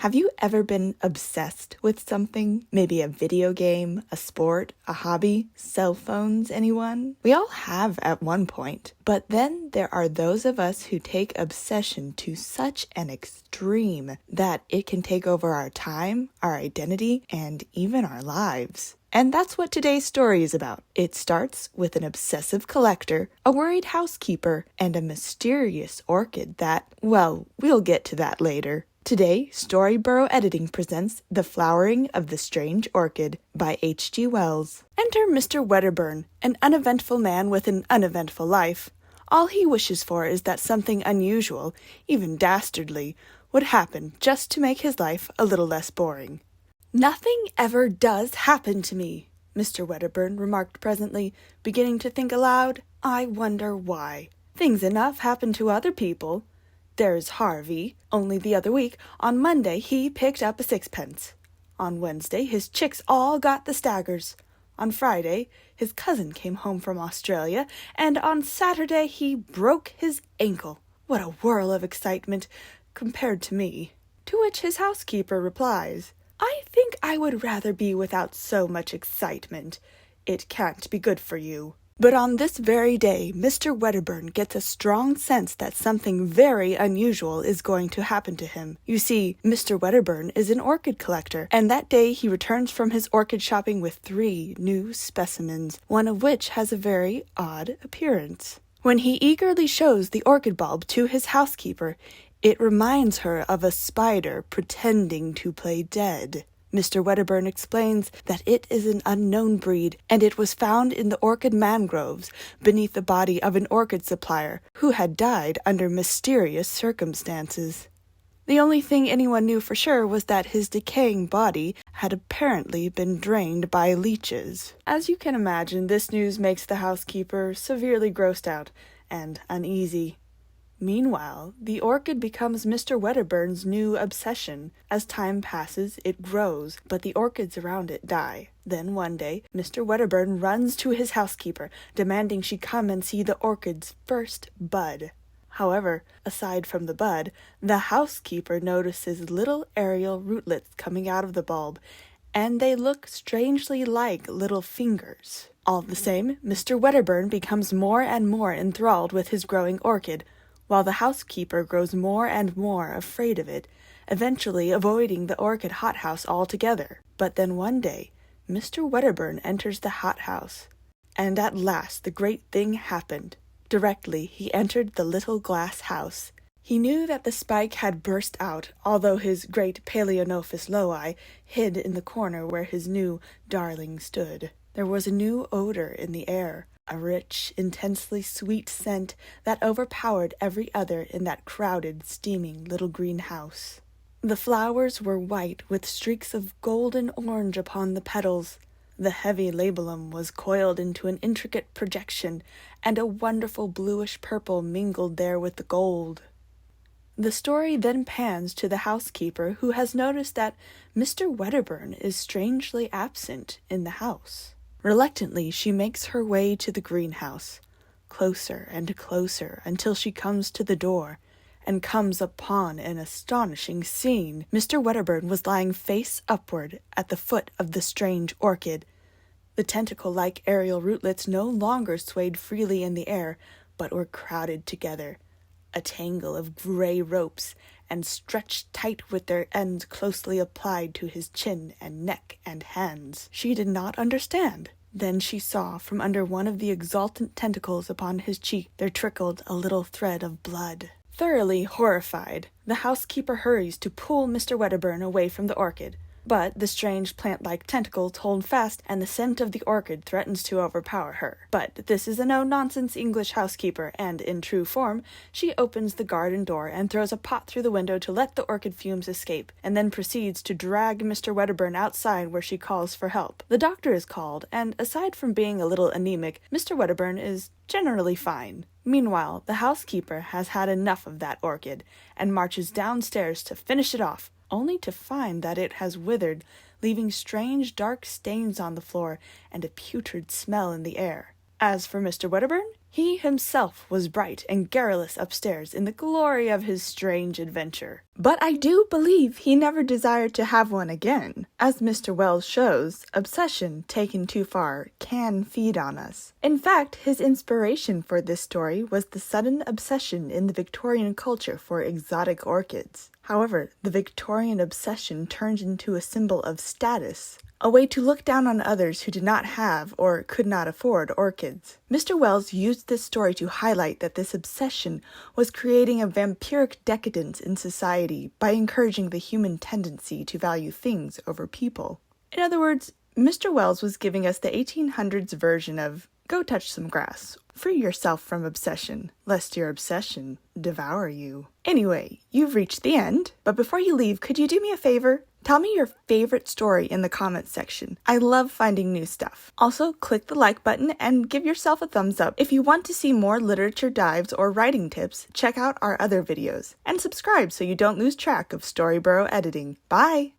Have you ever been obsessed with something? Maybe a video game, a sport, a hobby, cell phones, anyone? We all have at one point. But then there are those of us who take obsession to such an extreme that it can take over our time, our identity, and even our lives. And that's what today's story is about. It starts with an obsessive collector, a worried housekeeper, and a mysterious orchid that, well, we'll get to that later. Today, Storyburrow Editing presents The Flowering of the Strange Orchid by H.G. Wells. Enter Mr. Wedderburn, an uneventful man with an uneventful life. All he wishes for is that something unusual, even dastardly, would happen just to make his life a little less boring. "Nothing ever does happen to me," Mr. Wedderburn remarked presently, beginning to think aloud. "I wonder why. Things enough happen to other people. There's Harvey. Only the other week, on Monday, he picked up a sixpence. On Wednesday, his chicks all got the staggers. On Friday, his cousin came home from Australia, and on Saturday he broke his ankle. What a whirl of excitement, compared to me." To which his housekeeper replies, "I think I would rather be without so much excitement. It can't be good for you." But on this very day, Mr. Wedderburn gets a strong sense that something very unusual is going to happen to him. You see, Mr. Wedderburn is an orchid collector, and that day he returns from his orchid shopping with 3 new specimens, one of which has a very odd appearance. When he eagerly shows the orchid bulb to his housekeeper, it reminds her of a spider pretending to play dead. Mr. Wedderburn explains that it is an unknown breed, and it was found in the orchid mangroves beneath the body of an orchid supplier who had died under mysterious circumstances. The only thing anyone knew for sure was that his decaying body had apparently been drained by leeches. As you can imagine, this news makes the housekeeper severely grossed out and uneasy. Meanwhile, the orchid becomes Mr. Wedderburn's new obsession. As time passes, it grows, but the orchids around it die. Then one day, Mr. Wedderburn runs to his housekeeper, demanding she come and see the orchid's first bud. However, aside from the bud, the housekeeper notices little aerial rootlets coming out of the bulb, and they look strangely like little fingers. All the same, Mr. Wedderburn becomes more and more enthralled with his growing orchid, while the housekeeper grows more and more afraid of it, eventually avoiding the orchid hothouse altogether. But then one day, Mr. Wedderburn enters the hothouse, and at last the great thing happened. Directly he entered the little glass house. He knew that the spike had burst out, although his great Palaeonophis lowi hid in the corner where his new darling stood. There was a new odor in the air, a rich, intensely sweet scent that overpowered every other in that crowded, steaming little greenhouse. The flowers were white with streaks of golden orange upon the petals. The heavy labellum was coiled into an intricate projection, and a wonderful bluish purple mingled there with the gold. The story then pans to the housekeeper, who has noticed that Mr. Wedderburn is strangely absent in the house. Reluctantly, she makes her way to the greenhouse, closer and closer until she comes to the door, and comes upon an astonishing scene. Mr. Wedderburn was lying face upward at the foot of the strange orchid. The tentacle-like aerial rootlets no longer swayed freely in the air, but were crowded together, a tangle of gray ropes, and stretched tight with their ends closely applied to his chin and neck and hands. She did not understand. Then she saw from under one of the exultant tentacles upon his cheek there trickled a little thread of blood. Thoroughly horrified, the housekeeper hurries to pull Mr. Wedderburn away from the orchid. But the strange plant-like tentacles hold fast, and the scent of the orchid threatens to overpower her. But this is a no-nonsense English housekeeper, and in true form, she opens the garden door and throws a pot through the window to let the orchid fumes escape, and then proceeds to drag Mr. Wedderburn outside, where she calls for help. The doctor is called, and aside from being a little anemic, Mr. Wedderburn is generally fine. Meanwhile, the housekeeper has had enough of that orchid, and marches downstairs to finish it off, only to find that it has withered, leaving strange dark stains on the floor and a putrid smell in the air. As for Mr. Wedderburn, He himself was bright and garrulous upstairs in the glory of his strange adventure. But I do believe he never desired to have one again. As Mr. Wells shows, obsession taken too far can feed on us. In fact, his inspiration for this story was the sudden obsession in the Victorian culture for exotic orchids. However, the Victorian obsession turned into a symbol of status, a way to look down on others who did not have or could not afford orchids. Mr. Wells used this story to highlight that this obsession was creating a vampiric decadence in society by encouraging the human tendency to value things over people. In other words, Mr. Wells was giving us the 1800s version of go touch some grass. Free yourself from obsession, lest your obsession devour you. Anyway, you've reached the end, but before you leave, could you do me a favor? Tell me your favorite story in the comments section. I love finding new stuff. Also, click the like button and give yourself a thumbs up. If you want to see more literature dives or writing tips, check out our other videos. And subscribe so you don't lose track of Storyboro editing. Bye!